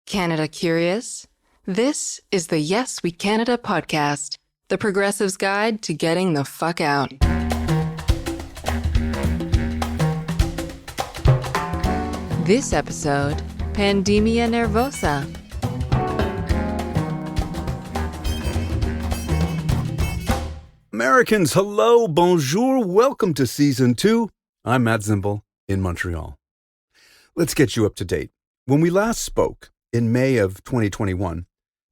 Canada curious? This is the Yes We Canada podcast, the progressive's guide to getting the fuck out. This episode, Pandemia Nervosa. Americans, hello, bonjour, welcome to Season 2. I'm Matt Zimbel in Montreal. Let's get you up to date. When we last spoke, in May of 2021,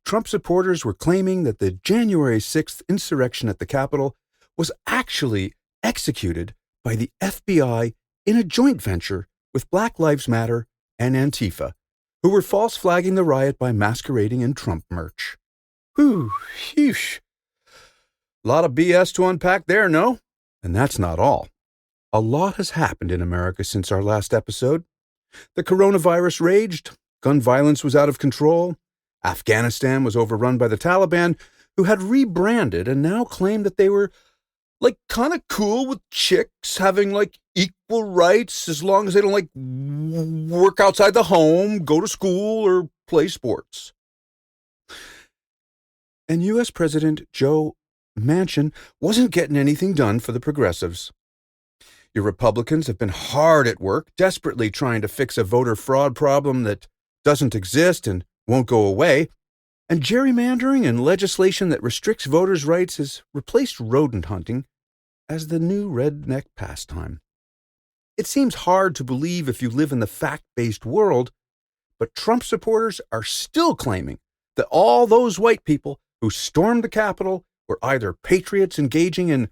Trump supporters were claiming that the January 6th insurrection at the Capitol was actually executed by the FBI in a joint venture with Black Lives Matter and Antifa, who were false flagging the riot by masquerading in Trump merch. Whew, sheesh. A lot of BS to unpack there, no? And that's not all. A lot has happened in America since our last episode. The coronavirus raged, gun violence was out of control, Afghanistan was overrun by the Taliban, who had rebranded and now claimed that they were, kind of cool with chicks having, equal rights as long as they don't, work outside the home, go to school, or play sports. And U.S. President Joe Manchin wasn't getting anything done for the progressives. Your Republicans have been hard at work, desperately trying to fix a voter fraud problem that doesn't exist and won't go away, and gerrymandering and legislation that restricts voters' rights has replaced rodent hunting as the new redneck pastime. It seems hard to believe if you live in the fact-based world, but Trump supporters are still claiming that all those white people who stormed the Capitol were either patriots engaging in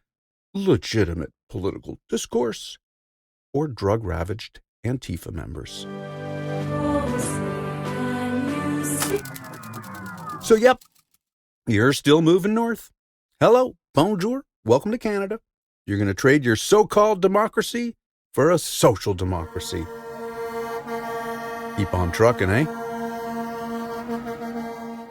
legitimate political discourse or drug-ravaged Antifi members. So, yep, you're still moving north. Hello, bonjour, welcome to Canada. You're going to trade your so-called democracy for a social democracy. Keep on trucking, eh?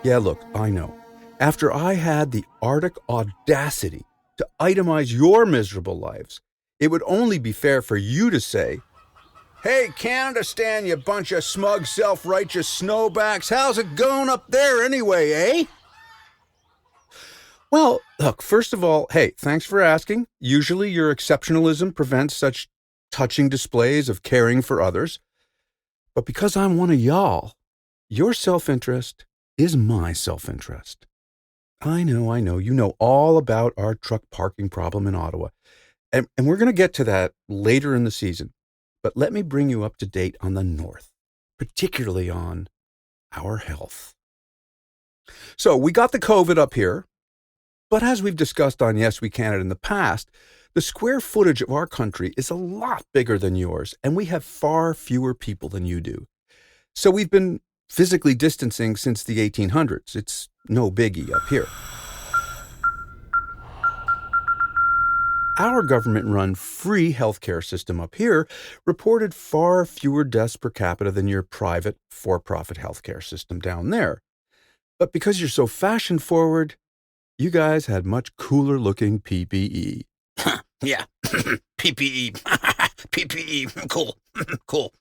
Yeah, look, I know. After I had the Arctic audacity to itemize your miserable lives, it would only be fair for you to say, "Hey, Canada Stan, you bunch of smug, self-righteous snowbacks, how's it going up there anyway, eh?" Well, look, first of all, hey, thanks for asking. Usually your exceptionalism prevents such touching displays of caring for others. But because I'm one of y'all, your self-interest is my self-interest. I know, you know all about our truck parking problem in Ottawa. And we're going to get to that later in the season. But let me bring you up to date on the North, particularly on our health. So we got the COVID up here, but as we've discussed on Yes We Canada in the past, the square footage of our country is a lot bigger than yours, and we have far fewer people than you do. So we've been physically distancing since the 1800s. It's no biggie up here. Our government-run free healthcare system up here reported far fewer deaths per capita than your private, for-profit healthcare system down there. But because you're so fashion-forward, you guys had much cooler-looking PPE. Yeah, PPE, PPE, cool.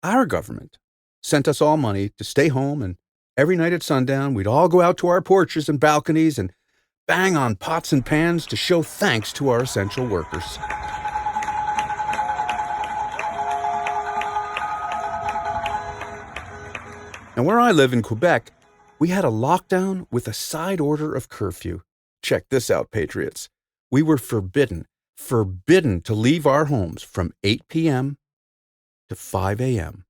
Our government sent us all money to stay home, and every night at sundown, we'd all go out to our porches and balconies and bang on pots and pans to show thanks to our essential workers. And where I live in Quebec, we had a lockdown with a side order of curfew. Check this out, Patriots. We were forbidden to leave our homes from 8 p.m. to 5 a.m.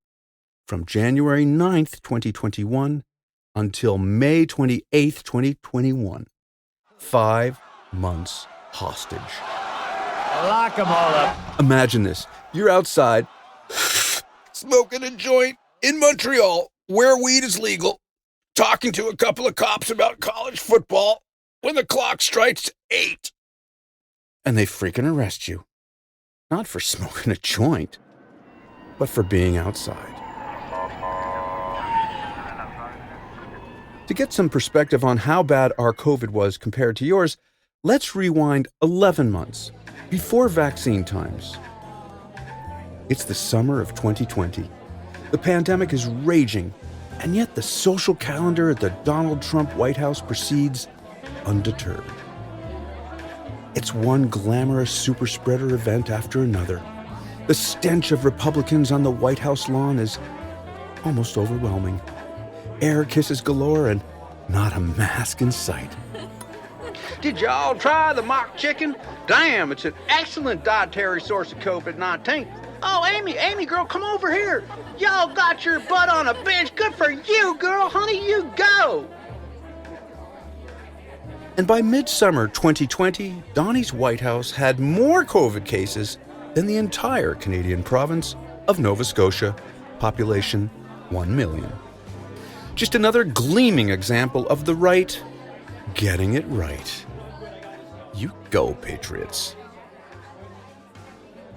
from January 9th, 2021 until May 28th, 2021. 5 months hostage. Lock them all up. Imagine this. You're outside, Smoking a joint in Montreal, where weed is legal, talking to a couple of cops about college football when the clock strikes 8. and they freaking arrest you. Not for smoking a joint, but for being outside. To get some perspective on how bad our COVID was compared to yours, let's rewind 11 months, before vaccine times. It's the summer of 2020. The pandemic is raging, And yet the social calendar at the Donald Trump White House proceeds undeterred. It's one glamorous super spreader event after another. The stench of Republicans on the White House lawn is almost overwhelming. Air kisses galore and not a mask in sight. Did y'all try the mock chicken? Damn, it's an excellent dietary source of COVID-19. Oh, Amy, girl, come over here. Y'all got your butt on a bench. Good for you, girl. Honey, you go. And by midsummer 2020, Donnie's White House had more COVID cases than the entire Canadian province of Nova Scotia, population 1 million. Just another gleaming example of the right getting it right. You go, Patriots.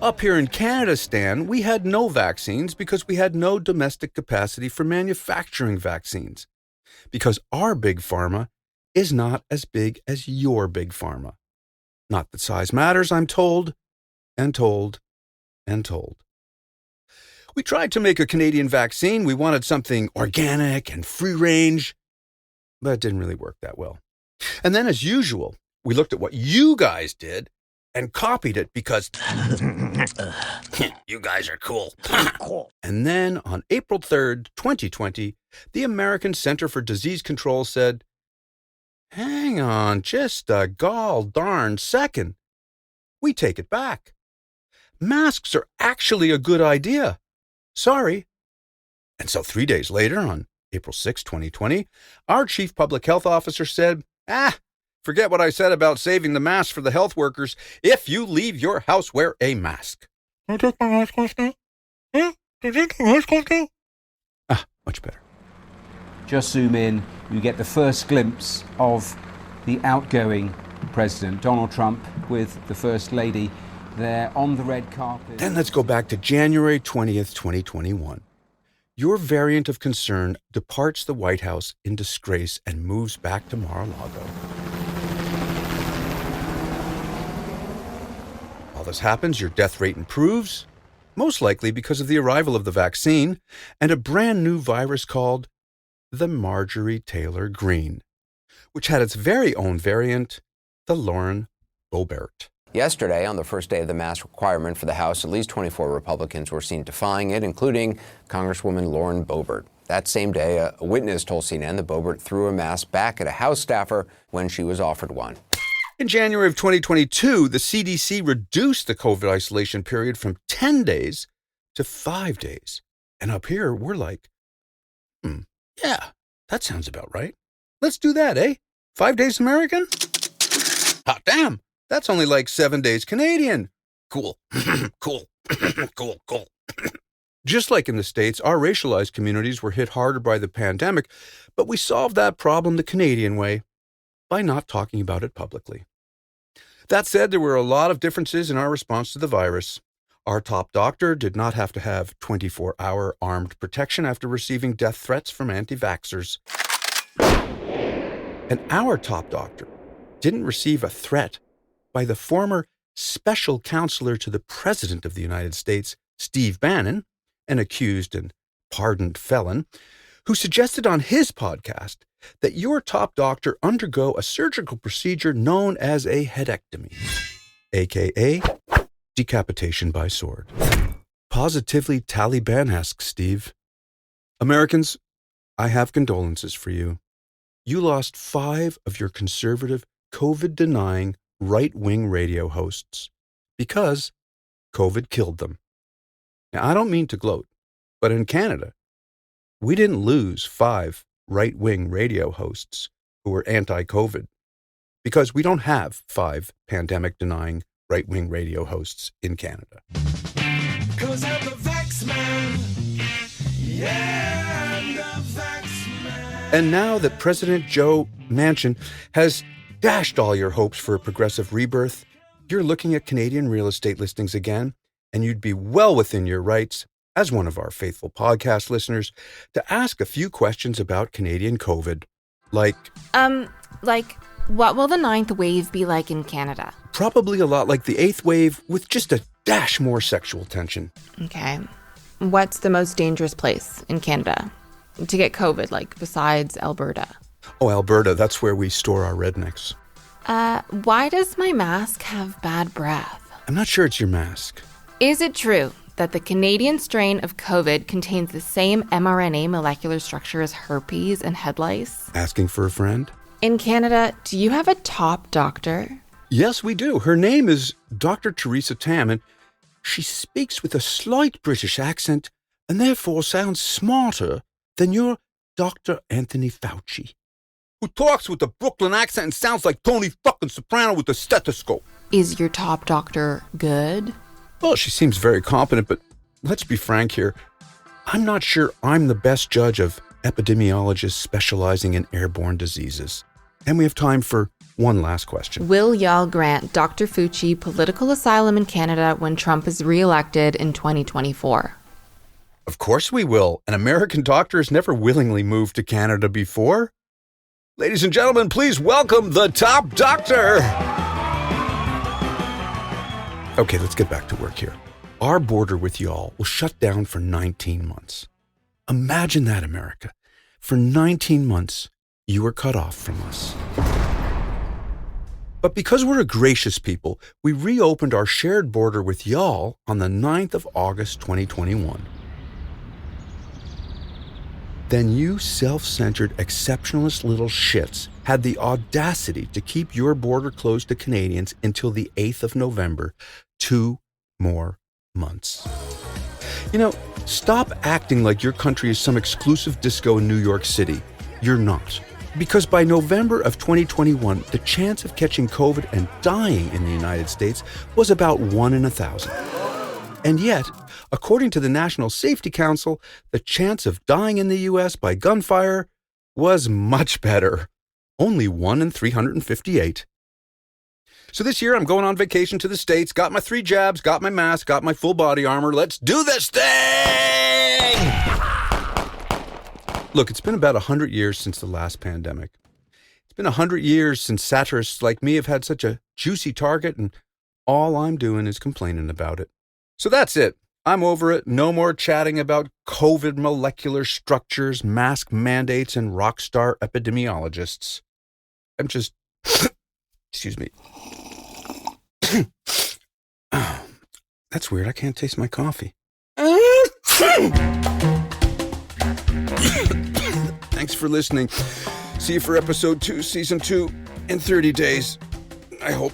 Up here in Canada, Stan, we had no vaccines because we had no domestic capacity for manufacturing vaccines. Because our big pharma is not as big as your big pharma. Not that size matters, I'm told, and told, and told. We tried to make a Canadian vaccine. We wanted something organic and free range, but it didn't really work that well. And then, as usual, we looked at what you guys did and copied it because you guys are cool. And then on April 3rd, 2020, the American Center for Disease Control said, hang on just a gall darn second. We take it back. Masks are actually a good idea. Sorry. And so 3 days later, on April 6, 2020, our chief public health officer said, forget what I said about saving the masks for the health workers. If you leave your house, wear a mask. Can I take my mask off now? Can I take my mask off now? Much better. Just zoom in, you get the first glimpse of the outgoing president, Donald Trump, with the First Lady there on the red carpet. Then let's go back to January 20th, 2021. Your variant of concern departs the White House in disgrace and moves back to Mar-a-Lago. While this happens, your death rate improves, most likely because of the arrival of the vaccine and a brand new virus called the Marjorie Taylor Greene, which had its very own variant, the Lauren Boebert. Yesterday, on the first day of the mask requirement for the House, at least 24 Republicans were seen defying it, including Congresswoman Lauren Boebert. That same day, a witness told CNN that Boebert threw a mask back at a House staffer when she was offered one. In January of 2022, the CDC reduced the COVID isolation period from 10 days to 5 days. And up here, we're like, yeah, that sounds about right. Let's do that, eh? 5 days American? Hot damn, that's only like 7 days Canadian. Cool, cool, cool. Just like in the States, our racialized communities were hit harder by the pandemic, but we solved that problem the Canadian way, by not talking about it publicly. That said, there were a lot of differences in our response to the virus. Our top doctor did not have to have 24-hour armed protection after receiving death threats from anti-vaxxers. And our top doctor didn't receive a threat by the former special counselor to the President of the United States, Steve Bannon, an accused and pardoned felon, who suggested on his podcast that your top doctor undergo a surgical procedure known as a headectomy, aka decapitation by sword. Positively Taliban-esque, Steve. Americans, I have condolences for you. You lost 5 of your conservative, COVID-denying, right-wing radio hosts because COVID killed them. Now, I don't mean to gloat, but in Canada, we didn't lose 5 right-wing radio hosts who were anti-COVID because we don't have 5 pandemic-denying right-wing radio hosts in Canada. 'Cause I'm the vax man. Yeah, I'm the vax man. And now that President Joe Manchin has dashed all your hopes for a progressive rebirth, you're looking at Canadian real estate listings again, and you'd be well within your rights, as one of our faithful podcast listeners, to ask a few questions about Canadian COVID. Like, what will the 9th wave be like in Canada? probably a lot like the 8th wave with just a dash more sexual tension. Okay. What's the most dangerous place in Canada? to get COVID, like besides Alberta? Oh, Alberta, that's where we store our rednecks. Why does my mask have bad breath? I'm not sure it's your mask. Is it true that the Canadian strain of COVID contains the same mRNA molecular structure as herpes and head lice? Asking for a friend? In Canada, do you have a top doctor? Yes, we do. Her name is Dr. Teresa Tam, and she speaks with a slight British accent and therefore sounds smarter than your Dr. Anthony Fauci, who talks with a Brooklyn accent and sounds like Tony fucking Soprano with a stethoscope. Is your top doctor good? Well, she seems very competent, but let's be frank here. I'm not sure I'm the best judge of epidemiologists specializing in airborne diseases. And we have time for one last question. Will y'all grant Dr. Fauci political asylum in Canada when Trump is re-elected in 2024? Of course we will. An American doctor has never willingly moved to Canada before. Ladies and gentlemen, please welcome the top doctor. Okay, let's get back to work here. Our border with y'all will shut down for 19 months. Imagine that, America. For 19 months, you were cut off from us. But because we're a gracious people, we reopened our shared border with y'all on the 9th of August, 2021. Then you self-centered, exceptionalist little shits had the audacity to keep your border closed to Canadians until the 8th of November, 2 more months. You know, stop acting like your country is some exclusive disco in New York City. You're not. Because by November of 2021, the chance of catching COVID and dying in the United States was about 1 in 1,000. And yet, according to the National Safety Council, the chance of dying in the U.S. by gunfire was much better. Only 1 in 358. So this year I'm going on vacation to the States, got my 3 jabs, got my mask, got my full body armor. Let's do this thing! Look, it's been about 100 years since the last pandemic. It's been 100 years since satirists like me have had such a juicy target, and all I'm doing is complaining about it. So that's it. I'm over it. No more chatting about COVID molecular structures, mask mandates, and rock star epidemiologists. I'm just... Excuse me. Oh, that's weird. I can't taste my coffee. Thanks for listening. See you for episode 2, season 2, in 30 days. I hope.